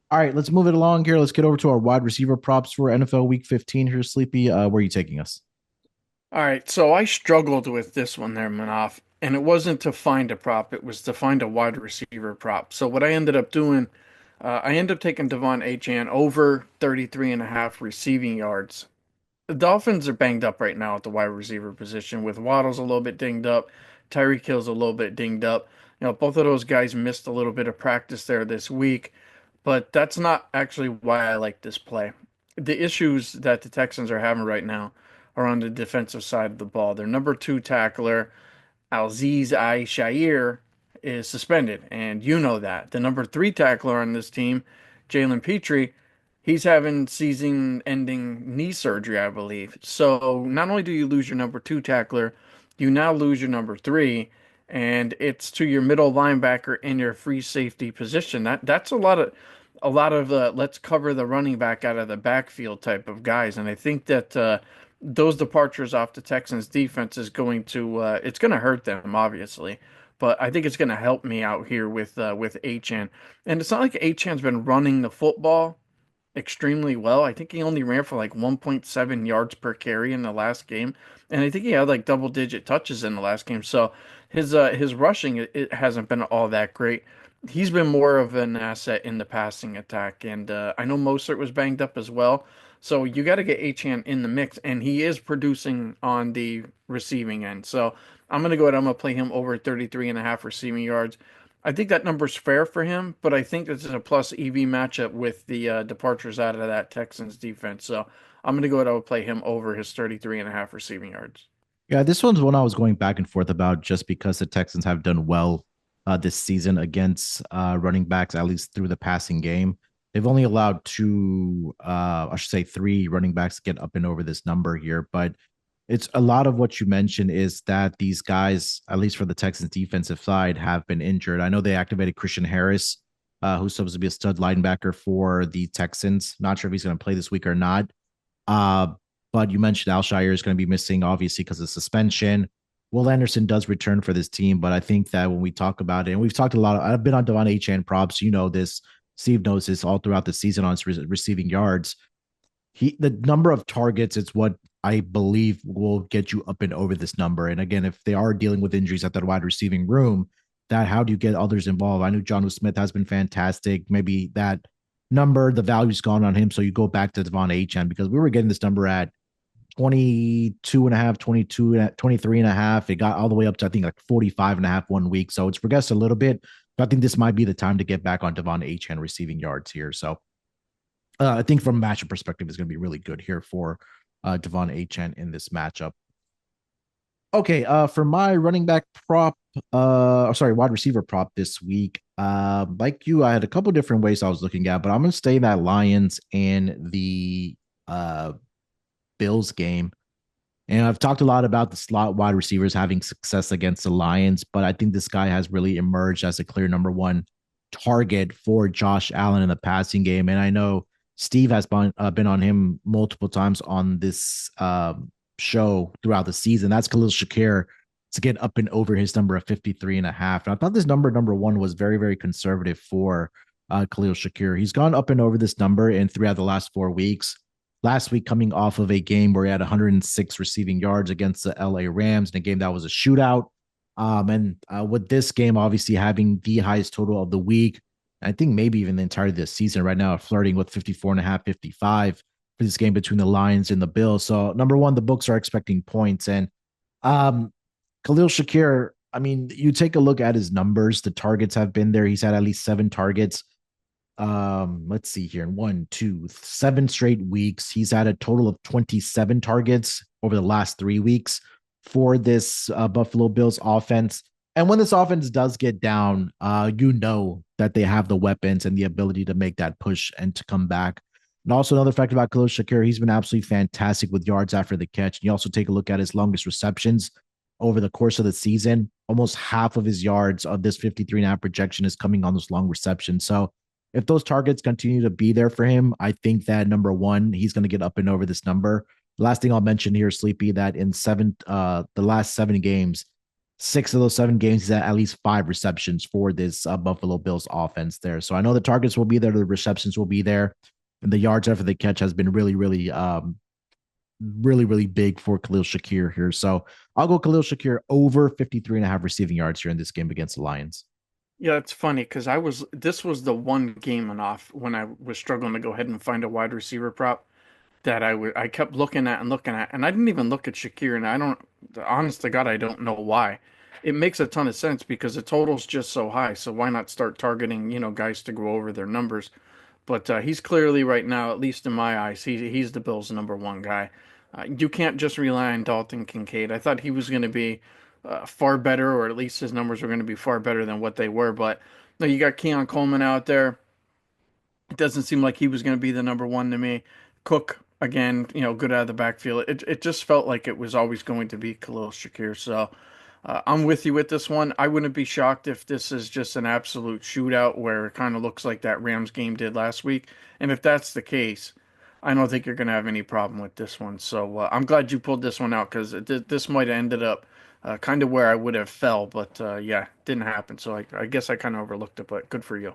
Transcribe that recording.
All right, let's move it along here. Let's get over to our wide receiver props for NFL Week 15 here, Sleepy. Where are you taking us? All right, so I struggled with this one there, Munaf, and it wasn't to find a prop, it was to find a wide receiver prop. So what I ended up doing, I ended up taking Devon Achane over 33 and a half receiving yards. The Dolphins are banged up right now at the wide receiver position with Waddle's a little bit dinged up, Tyreek Hill's a little bit dinged up. Both of those guys missed a little bit of practice there this week, but that's not actually why I like this play. The issues that the Texans are having right now are on the defensive side of the ball. Their number two tackler, Al-Shaair, is suspended, and you know that. The number three tackler on this team, Jalen Petrie, he's having season-ending knee surgery, I believe. So not only do you lose your number two tackler, you now lose your number three, and it's to your middle linebacker in your free safety position. That's a lot of let's cover the running back out of the backfield type of guys, and I think that those departures off the Texans defense is going to it's going to hurt them obviously, but I think it's going to help me out here with Achan. And it's not like Achan's been running the football extremely well. I think he only ran for like 1.7 yards per carry in the last game, and I think he had like double digit touches in the last game. So his rushing it hasn't been all that great. He's been more of an asset in the passing attack, and I know Mostert was banged up as well. So you got to get Achan in the mix, and he is producing on the receiving end. So I'm gonna go ahead. I'm gonna play him over 33 and a half receiving yards. I think that number's fair for him, but I think this is a plus EV matchup with the departures out of that Texans defense. So I'm going to go ahead and play him over his 33 and a half receiving yards. Yeah, this one's one I was going back and forth about just because the Texans have done well this season against running backs, at least through the passing game. They've only allowed I should say three running backs to get up and over this number here. But it's a lot of what you mentioned is that these guys, at least for the Texans defensive side, have been injured. I know they activated Christian Harris, who's supposed to be a stud linebacker for the Texans. Not sure if he's going to play this week or not. Uh, but you mentioned Al-Shaair is going to be missing, obviously, because of suspension. Will Anderson does return for this team, but I think that when we talk about it, and we've talked a lot, I've been on Devon Achane props. You know this. Steve knows this all throughout the season on his receiving yards. The number of targets is what I believe will get you up and over this number. And again, if they are dealing with injuries at that wide receiving room, that how do you get others involved? I know John Smith has been fantastic. Maybe that number, the value's gone on him. So you go back to Devon Achane because we were getting this number at 22 and a half, 22, 23 and a half. It got all the way up to, I think, like 45 and a half one week. So it's progressed a little bit. But I think this might be the time to get back on Devon Achane receiving yards here. So I think from a matchup perspective, is going to be really good here for Devon Achane in this matchup. Okay, for my running back prop, sorry, wide receiver prop this week. Like you, I had a couple different ways I was looking at, but I'm gonna stay that Lions and the Bills game. And I've talked a lot about the slot wide receivers having success against the Lions, but I think this guy has really emerged as a clear number one target for Josh Allen in the passing game. And I know Steve has been on him multiple times on this show throughout the season. That's Khalil Shakir to get up and over his number of 53 and a half. And I thought this number one was very, very conservative for Khalil Shakir. He's gone up and over this number in three out of the last 4 weeks. Last week, coming off of a game where he had 106 receiving yards against the LA Rams in a game that was a shootout. And with this game, obviously having the highest total of the week, I think maybe even the entirety of the season right now, flirting with 54 and a half, 55 for this game between the Lions and the Bills. So, number one, the books are expecting points. And um, Khalil Shakir, I mean, you take a look at his numbers, the targets have been there. He's had at least 7 targets. Let's see here. In 7 straight weeks. He's had a total of 27 targets over the last 3 weeks for this Buffalo Bills offense. And when this offense does get down, you know that they have the weapons and the ability to make that push and to come back. And also another fact about Khalil Shakir, he's been absolutely fantastic with yards after the catch. And you also take a look at his longest receptions over the course of the season. Almost half of his yards of this 53 and a half projection is coming on those long receptions. So if those targets continue to be there for him, I think that number one, he's going to get up and over this number. The last thing I'll mention here, Sleepy, that in the last 7 games, 6 of those 7 games, he's at least 5 receptions for this Buffalo Bills offense there. So I know the targets will be there, the receptions will be there, and the yards after the catch has been really big for Khalil Shakir here. So I'll go Khalil Shakir over 53.5 receiving yards here in this game against the Lions. Yeah, it's funny because this was the one game and off when I was struggling to go ahead and find a wide receiver prop that I kept looking at and looking at, and I didn't even look at Shakir, and I don't, honest to God, I don't know why. It makes a ton of sense because the total's just so high, so why not start targeting, guys to go over their numbers? But he's clearly right now, at least in my eyes, he's the Bills' number one guy. You can't just rely on Dalton Kincaid. I thought he was going to be far better, or at least his numbers were going to be far better than what they were. But no, you got Keon Coleman out there. It doesn't seem like he was going to be the number one to me. Cook again, good out of the backfield. It just felt like it was always going to be Khalil Shakir. So I'm with you with this one. I wouldn't be shocked if this is just an absolute shootout where it kind of looks like that Rams game did last week. And if that's the case, I don't think you're going to have any problem with this one. So I'm glad you pulled this one out because this might have ended up kind of where I would have fell. But yeah, didn't happen. So I guess I kind of overlooked it, but good for you.